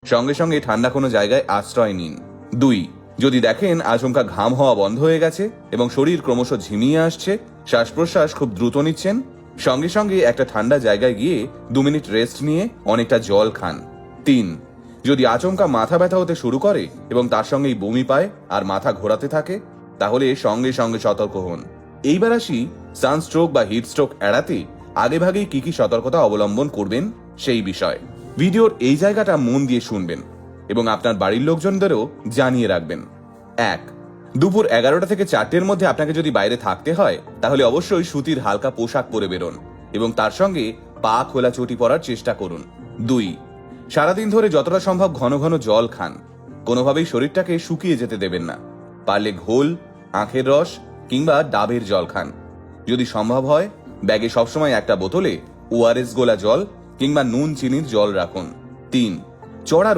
সঙ্গে সঙ্গে ঠান্ডা কোনো জায়গায় আশ্রয় নিন। 2. যদি দেখেন আচমকা ঘাম হওয়া বন্ধ হয়ে গেছে এবং শরীর ক্রমশ ঝিমিয়ে আসছে, শ্বাস প্রশ্বাস খুব দ্রুত নিচ্ছেন, সঙ্গে সঙ্গে একটা ঠান্ডা জায়গায় গিয়ে 2 মিনিট রেস্ট নিয়ে অনেকটা জল খান। 3. যদি আচমকা মাথা ব্যথা হতে শুরু করে এবং তার সঙ্গেই বমি পায় আর মাথা ঘোরাতে থাকে, তাহলে সঙ্গে সঙ্গে সতর্ক হন। এইবার আসি সানস্ট্রোক বা হিটস্ট্রোক এড়াতে আগেভাগেই কি কি সতর্কতা অবলম্বন করবেন সেই বিষয়। ভিডিওর এই জায়গাটা মন দিয়ে শুনবেন এবং আপনার বাড়ির লোকজনদেরও জানিয়ে রাখবেন। 1. দুপুর 11টা থেকে 4টের মধ্যে আপনাকে যদি বাইরে থাকতে হয়, তাহলে অবশ্যই সুতির হালকা পোশাক পরে বেরোন এবং তার সঙ্গে পা খোলা চটি পরার চেষ্টা করুন। 2. সারাদিন ধরে যতটা সম্ভব ঘন ঘন জল খান। কোনোভাবেই শরীরটাকে শুকিয়ে যেতে দেবেন না। পারলে ঘোল, আখের রস কিংবা ডাবের জল খান। যদি সম্ভব হয় ব্যাগে সবসময় একটা বোতলে ORS গোলা জল কিংবা নুন চিনির জল রাখুন। 3. চড়া